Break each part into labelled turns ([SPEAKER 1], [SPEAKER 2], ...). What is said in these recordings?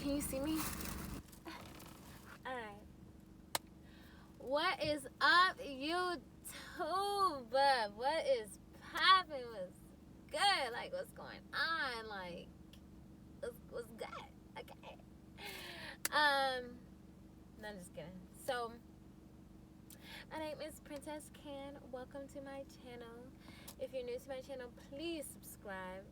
[SPEAKER 1] Can you see me? Alright. What is up, YouTube? What is poppin'? What's good? Like, what's going on? Like, what's good? Okay. No, I'm just kidding. So, my name is Princess Can. Welcome to my channel. If you're new to my channel, please subscribe.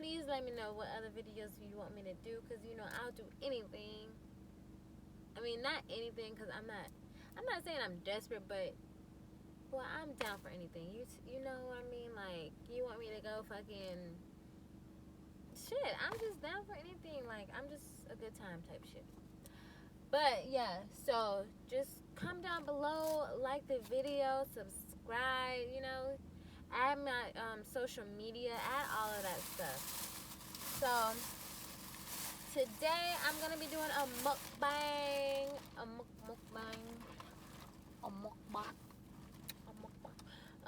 [SPEAKER 1] Please let me know what other videos you want me to do, because you know I'll do anything. I mean, not anything, because I'm not saying I'm desperate, but well, I'm down for anything. You know what I mean? Like, you want me to go fucking shit, I'm just down for anything. Like, I'm just a good time type shit. But yeah, so just come down below, like the video, subscribe, you know, add my social media, add all of that stuff. So today I'm gonna be doing a mukbang,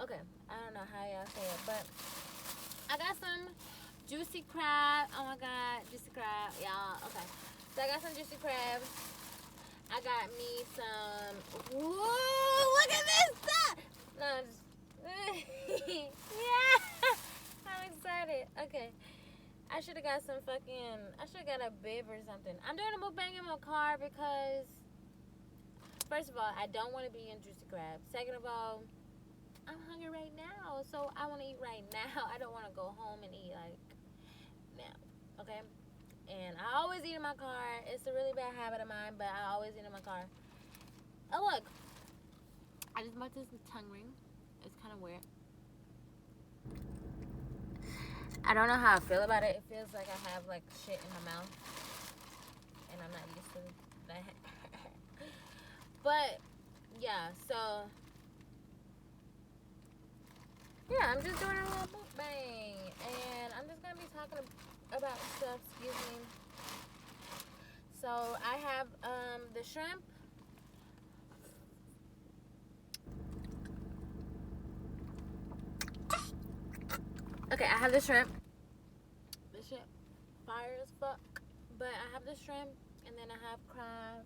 [SPEAKER 1] Okay, I don't know how y'all say it, but I got some juicy crab. Oh my god, juicy crab, y'all. Okay, so I got some juicy crab. I got me some. Whoa! Look at this stuff. No, yeah, I'm excited. Okay, I should have got some fucking. I should have got a bib or something. I'm doing a mukbang in my car because, first of all, I don't want to be in juicy crab. Second of all, I'm hungry right now, so I want to eat right now. I don't want to go home and eat like now. Okay. And I always eat in my car. It's a really bad habit of mine, but I always eat in my car. Oh, look. I just bought this tongue ring. It's kind of weird. I don't know how I feel about it. It feels like I have, like, shit in my mouth. And I'm not used to that. But, yeah, so. Yeah, I'm just doing a little mukbang. And I'm just going to be talking about stuff, excuse me. So I have the shrimp. Okay, I have the shrimp. The shit fire as fuck. But I have the shrimp, and then I have crab.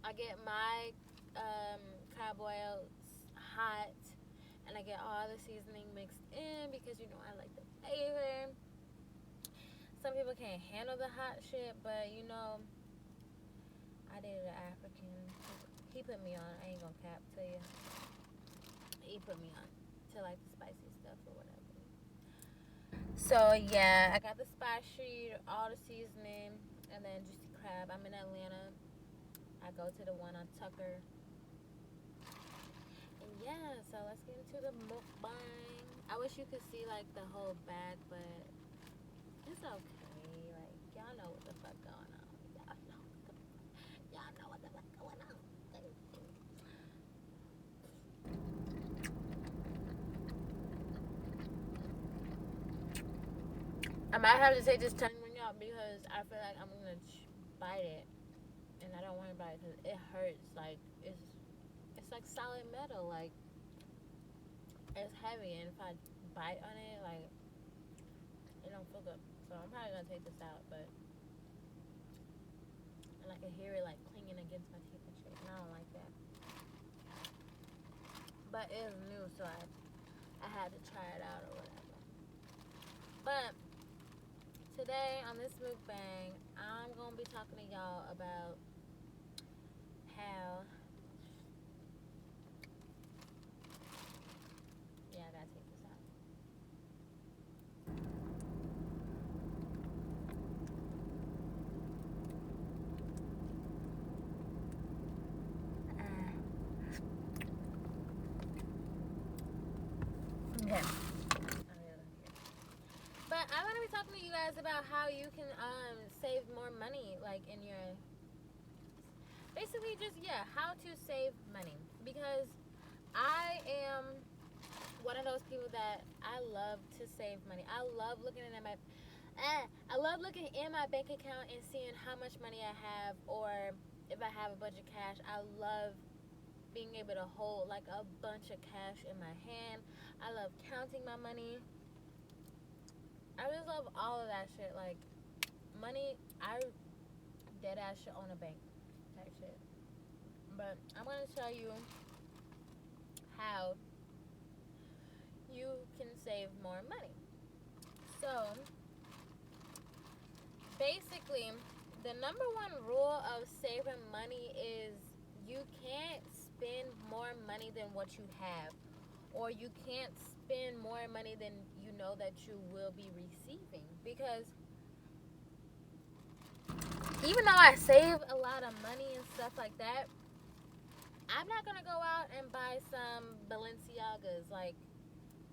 [SPEAKER 1] I get my crab oil hot, and I get all the seasoning mixed in because you know I like the flavor. Some people can't handle the hot shit, but you know, I dated an African. He put me on. I ain't gonna cap to you. He put me on to like the spicy stuff or whatever. So yeah, I got the spicy, all the seasoning, and then juicy crab. I'm in Atlanta. I go to the one on Tucker. And yeah, so let's get into the mukbang. I wish you could see like the whole bag, but it's okay. Like, y'all know what the fuck going on. Y'all know what the fuck going on. I might have to take this tongue ring out because I feel like I'm gonna bite it, and I don't want to bite it because it hurts. Like, it's like solid metal. Like, it's heavy, and if I bite on it, like, it don't feel good. So I'm probably gonna take this out, but and I can hear it like clinging against my teeth and shit, and I don't like that. But it's new, so I had to try it out or whatever. But today on this mukbang, I'm gonna be talking to y'all about how. Yeah, I gotta take this out. Okay. But I'm gonna be talking to you guys about how you can save more money, like in your basically just how to save money, because I am one of those people that I love to save money. I love looking at my bank account and seeing how much money I have, or if I have a bunch of cash. I love being able to hold like a bunch of cash in my hand. I love counting my money. I just love all of that shit. Like, money, I dead ass should own a bank type shit. But I'm gonna tell you how you can save more money. So basically, the number one rule of saving money is you can't spend more money than what you have, or you can't spend more money than you know that you will be receiving. Because even though I save a lot of money and stuff like that, I'm not gonna go out and buy some Balenciagas. Like,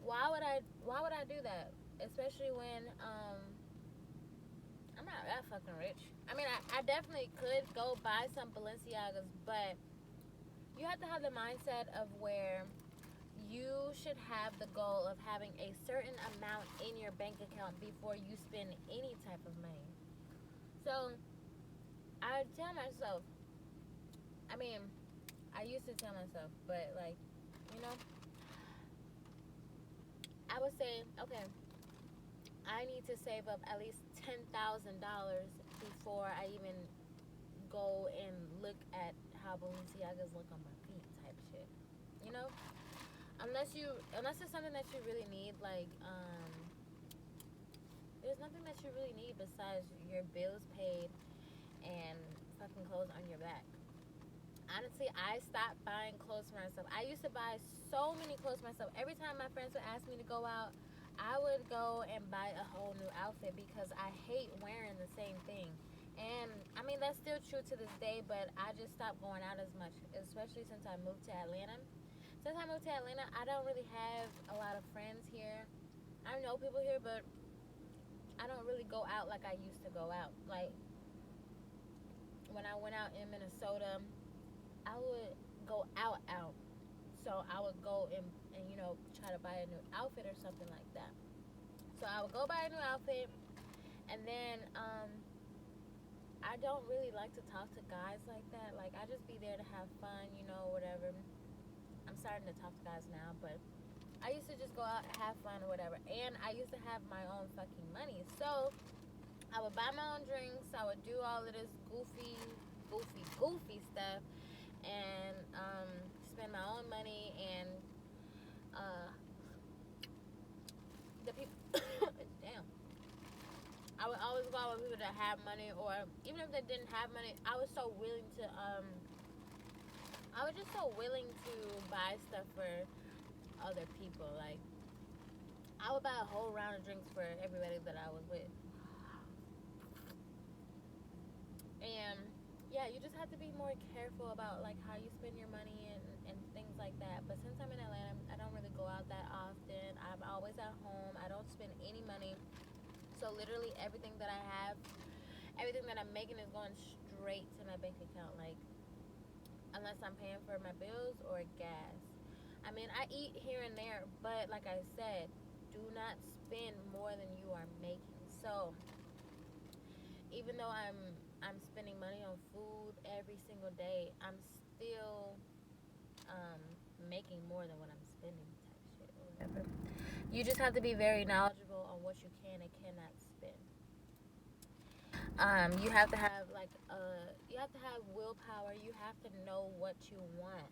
[SPEAKER 1] why would I do that? Especially when I'm not that fucking rich. I mean, I definitely could go buy some Balenciagas, but you have to have the mindset of where you should have the goal of having a certain amount in your bank account before you spend any type of money. So I tell myself, I mean, I used to tell myself, but like, you know, I would say, okay, I need to save up at least $10,000 before I even go and look at how Balenciagas look on my feet, type shit. You know, unless it's something that you really need, like there's nothing that you really need besides your bills paid and fucking clothes on your back. Honestly, I stopped buying clothes for myself. I used to buy so many clothes for myself. Every time my friends would ask me to go out, I would go and buy a whole new outfit because I hate wearing the same thing. And I mean, that's still true to this day, but I just stopped going out as much, especially since I moved to Atlanta. Since I moved to Atlanta, I don't really have a lot of friends here. I know people here, but I don't really go out like I used to go out. Like when I went out in Minnesota, I would go out. So I would go and try to buy a new outfit or something like that. So I would go buy a new outfit, and then I don't really like to talk to guys like that. Like, I just be there to have fun, whatever. I'm starting to talk to guys now, but I used to just go out and have fun or whatever. And I used to have my own fucking money. So I would buy my own drinks. I would do all of this goofy stuff, and spend my own money. And the people, damn, I would always go out with people that have money, or even if they didn't have money, I was so willing to I was just so willing to buy stuff for other people. Like, I would buy a whole round of drinks for everybody that I was with. And yeah, you just have to be more careful about like how you spend your money and things like that. But since I'm in Atlanta, I don't really go out that often. I'm always at home. I don't spend any money. So literally everything that I have, everything that I'm making is going straight to my bank account. Like, unless I'm paying for my bills or gas. I mean, I eat here and there, but like I said, do not spend more than you are making. So even though I'm spending money on food every single day, I'm still um, making more than what I'm spending, type shit or whatever. You just have to be very knowledgeable on what you can and cannot spend. You have to have you have to have willpower. You have to know what you want.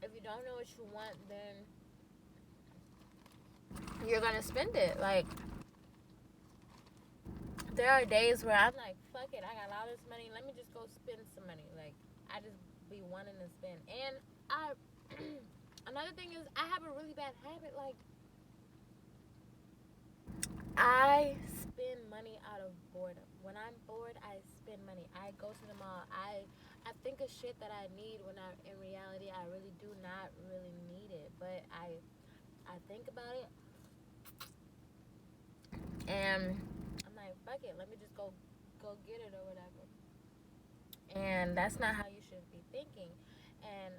[SPEAKER 1] If you don't know what you want, then you're gonna spend it. Like, there are days where I'm like, fuck it, I got all this money. Let me just go spend some money. Like, I just be wanting to spend. And another thing is, I have a really bad habit. Like, I spend money out of boredom. When I'm bored, I spend money. I go to the mall. I think of shit that I need when in reality I really do not really need it. But I think about it, and I'm like, fuck it, let me just go get it or whatever. And that's not how you should be thinking. And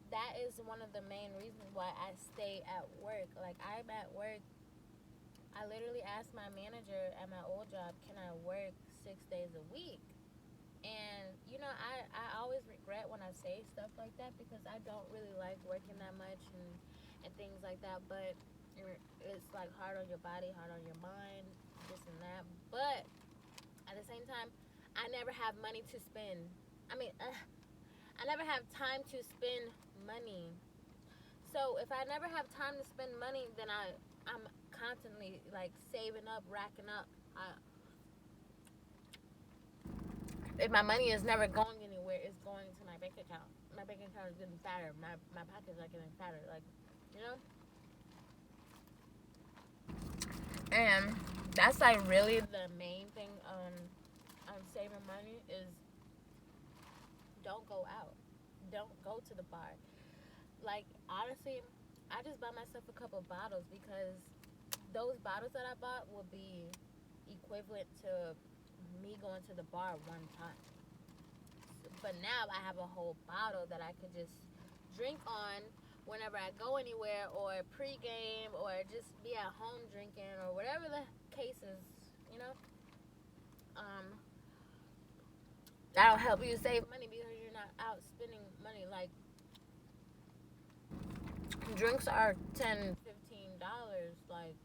[SPEAKER 1] that is one of the main reasons why I stay at work. Like, I'm at work. I literally asked my manager at my old job, can I work 6 days a week? And I always regret when I say stuff like that because I don't really like working that much and things like that. But It's like hard on your body, hard on your mind, this and that. But at the same time, I never have money to spend. I mean, I never have time to spend money. So if I never have time to spend money, then I'm constantly like saving up, racking up. If my money is never going anywhere, it's going to my bank account. My bank account is getting fatter. My pockets are getting fatter. Like, you know. And that's like really the main thing on saving money is don't go out. Don't go to the bar. Like honestly, I just bought myself a couple bottles because those bottles that I bought will be equivalent to me going to the bar one time. But now I have a whole bottle that I could just drink on whenever I go anywhere or pre-game or just be at home drinking or whatever the case is, you know. That'll help you save money because you're not out spending money. Like drinks are $10, $15. Like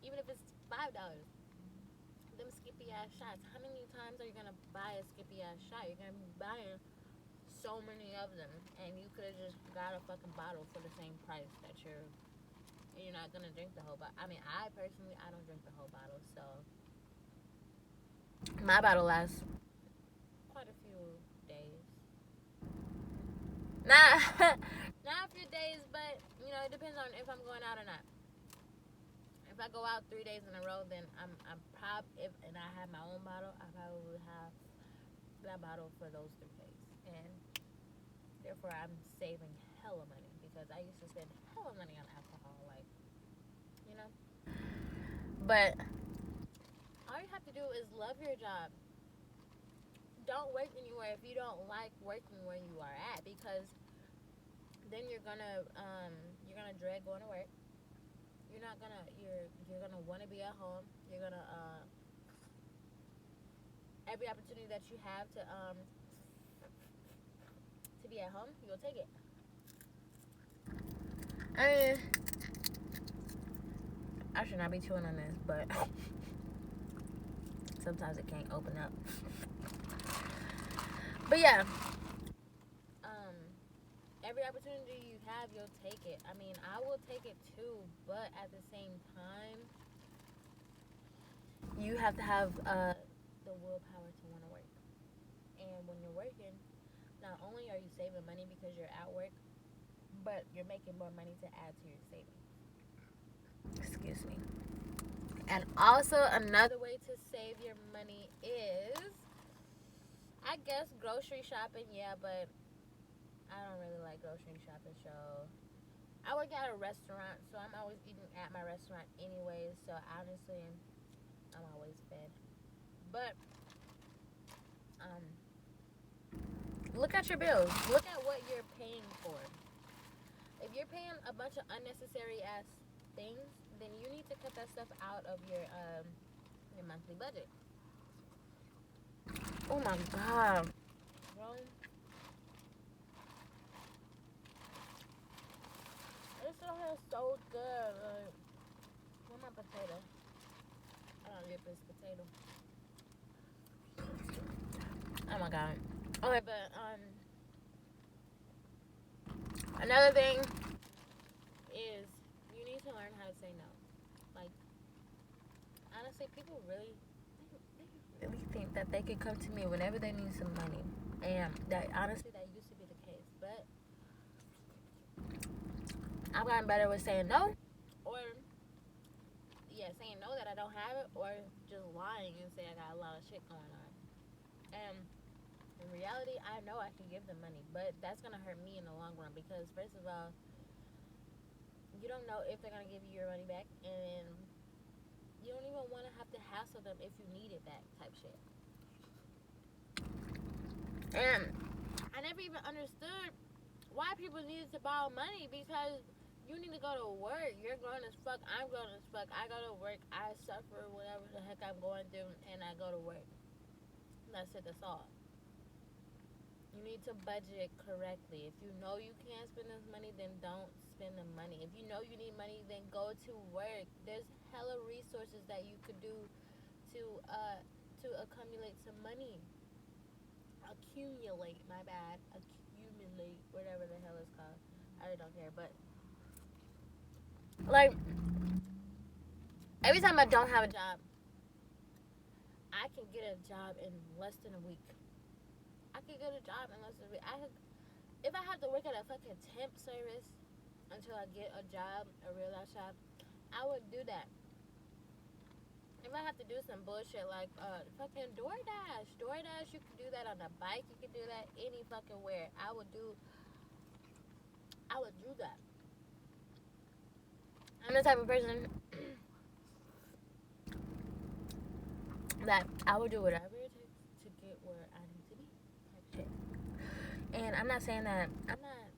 [SPEAKER 1] even if it's $5, them skippy ass shots. How many times are you gonna buy a skippy ass shot? You're gonna be buying so many of them, and you could have just got a fucking bottle for the same price that you're not gonna drink the whole bottle. I mean, I personally I don't drink the whole bottle, so my bottle lasts quite a few days. Not not a few days, but you know it depends on if I'm going out or not. If I go out 3 days in a row, then I'm and I have my own bottle, I probably would have that bottle for those 3 days, and therefore I'm saving hella money because I used to spend hella money on alcohol, like you know. But all you have to do is love your job. Don't work anywhere if you don't like working where you are at because then you're gonna dread going to work. You're gonna want to be at home. You're gonna every opportunity that you have to be at home, you'll take it. I mean, I should not be chewing on this, but sometimes it can't open up. But yeah, every opportunity you have, you'll take it. I mean, I will take it too, but at the same time, you have to have the willpower to want to work. And when you're working, not only are you saving money because you're at work, but you're making more money to add to your savings. Excuse me. And also, another way to save your money is, I guess, grocery shopping. Yeah, but I don't really like grocery shopping, so I work at a restaurant, so I'm always eating at my restaurant anyways, so honestly, I'm always fed. But, look at your bills. Look at what you're paying for. If you're paying a bunch of unnecessary ass things, then you need to cut that stuff out of your monthly budget. Oh my god. Bro. This stuff is so good. Like, where's my potato? I don't get this potato. Oh my god. Okay, but another thing is you need to learn how to say no. Like honestly, people really think that they could come to me whenever they need some money, and that honestly that used to be the case, but I've gotten better with saying no, or saying no that I don't have it, or just lying and saying I got a lot of shit going on. And in reality, I know I can give them money, but that's gonna hurt me in the long run because first of all, you don't know if they're gonna give you your money back, and you don't even want to have to hassle them if you need it back, type shit. And I never even understood why people needed to borrow money because you need to go to work. You're grown as fuck. I'm grown as fuck. I go to work. I suffer whatever the heck I'm going through, and I go to work. That's it. That's all. You need to budget correctly. If you know you can't spend this money, then don't spend the money. If you know you need money, then go to work. There's hella resources that you could do to accumulate some money. Accumulate, my bad. Accumulate, whatever the hell it's called. I really don't care, but like every time I don't have a job, I can get a job in less than a week. I could get a job in less than a week. If I have to work at a fucking temp service until I get a job, a real life job, I would do that. If I have to do some bullshit like fucking DoorDash, you can do that on a bike. You can do that any fucking where. I would do that. I'm the type of person that I would do whatever it takes to get where I need to be. Type shit. And I'm not saying that I'm not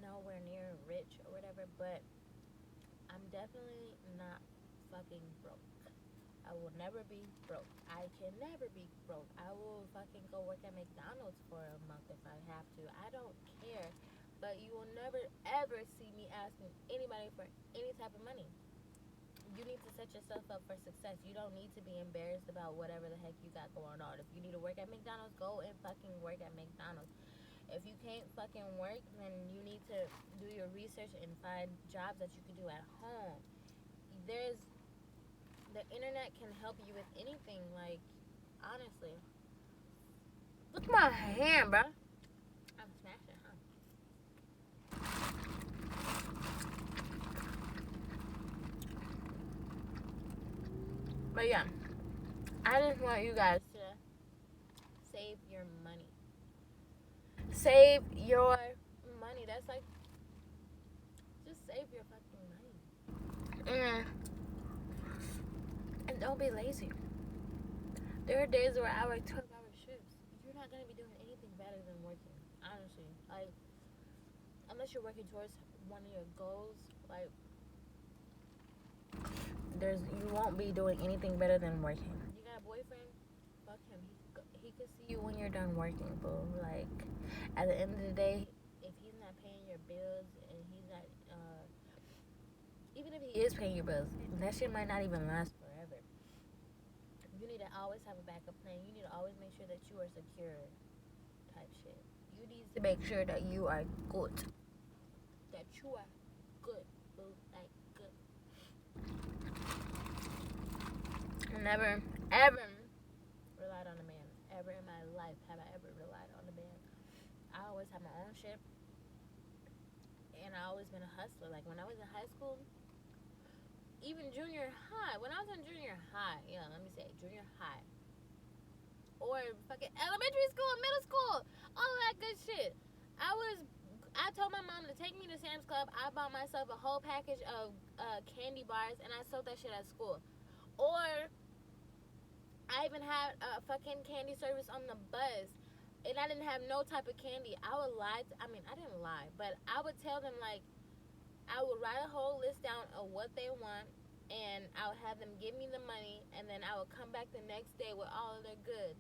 [SPEAKER 1] nowhere near rich or whatever, but I'm definitely not fucking broke. I will never be broke. I can never be broke. I will fucking go work at McDonald's for a month if I have to. I don't care. But you will never ever see me asking anybody for any type of money. You need to set yourself up for success. You don't need to be embarrassed about whatever the heck you got going on. If you need to work at McDonald's, go and fucking work at McDonald's. If you can't fucking work, then you need to do your research and find jobs that you can do at home. The internet can help you with anything, like, honestly. Look at my hand, bro. I'm smashing, huh? But yeah, I just want you guys to save your money. Save your money. That's like, just save your fucking money. And don't be lazy. There are days where I work 12-hour shifts. You're not going to be doing anything better than working, honestly. Like, unless you're working towards one of your goals, like, you won't be doing anything better than working. You got a boyfriend? Fuck him. He could see you when you're done working, boo. Like, at the end of the day, if he's not paying your bills and he's not, even if he is paying your bills, that shit might not even last forever. You need to always have a backup plan. You need to always make sure that you are secure, type shit. You need to make sure that you are good. That you are good, boo. Like, good. Never, ever relied on a man. Ever in my life have I ever relied on a man. I always had my own shit. And I always been a hustler. Like, when I was in high school, even junior high. When I was in junior high, junior high. Or fucking elementary school, middle school, all that good shit. I told my mom to take me to Sam's Club. I bought myself a whole package of candy bars, and I sold that shit at school. Or I even had a fucking candy service on the bus, and I didn't have no type of candy. I would lie. I didn't lie, but I would tell them, like, I would write a whole list down of what they want, and I would have them give me the money, and then I would come back the next day with all of their goods.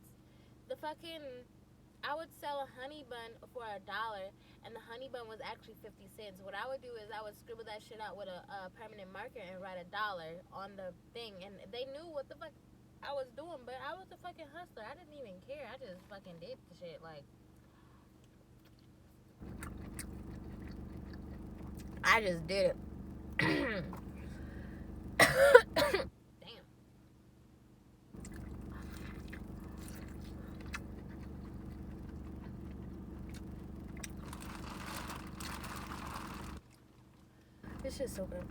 [SPEAKER 1] I would sell a honey bun for $1, and the honey bun was actually 50 cents. What I would do is I would scribble that shit out with a permanent marker and write $1 on the thing, and they knew what the fuck I was doing, but I was a fucking hustler. I didn't even care. I just fucking did the shit, like, I just did it. Damn. This shit's so good.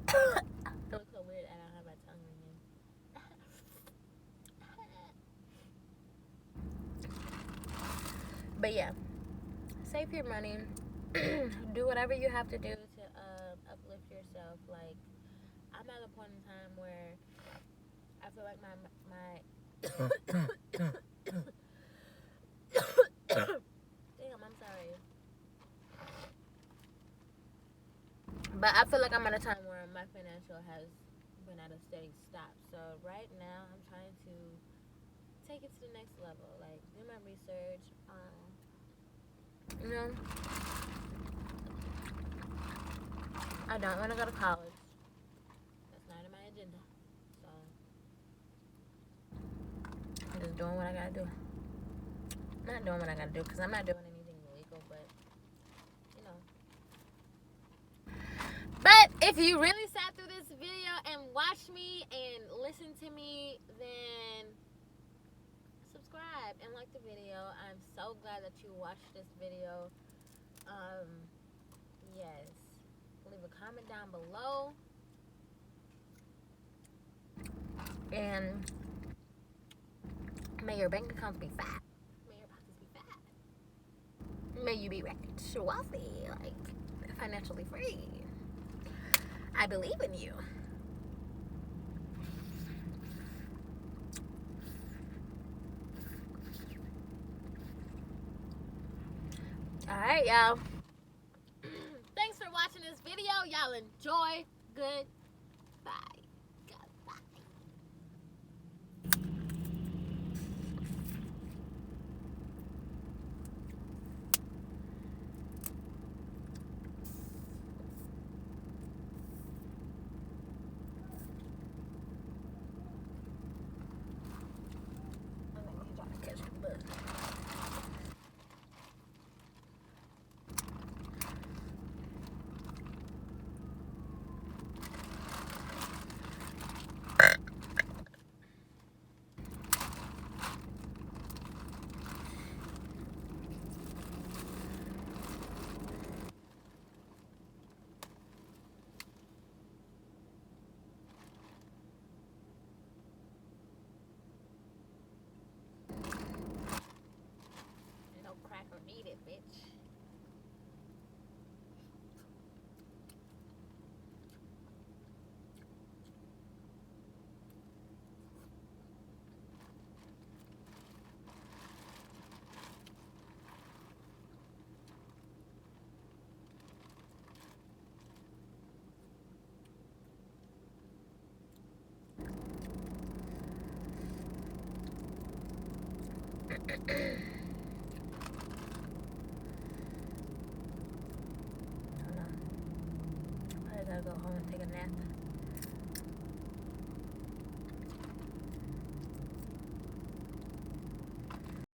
[SPEAKER 1] It looks so weird. I don't have my tongue in. But yeah, save your money. Do whatever you have to do to uplift yourself. Like, I'm at a point in time where I feel like my damn, I'm sorry. But I feel like I'm at a time where my financial has been at a steady stop. So right now, I'm trying to take it to the next level. Like, my research. You know, I don't want to go to college. That's not in my agenda. So I'm just doing what I gotta do. Not doing what I gotta do because I'm not doing anything illegal, but you know. But if you really sat through this video and watched me and listened to me, then subscribe and like the video. I'm so glad that you watched this video. Yes. Leave a comment down below. And may your bank accounts be fat. May your pockets be fat. May you be rich, wealthy, like financially free. I believe in you. Alright, y'all. Thanks for watching this video. Y'all enjoy. Goodbye. No cracker needed, bitch. I gotta go home and take a nap.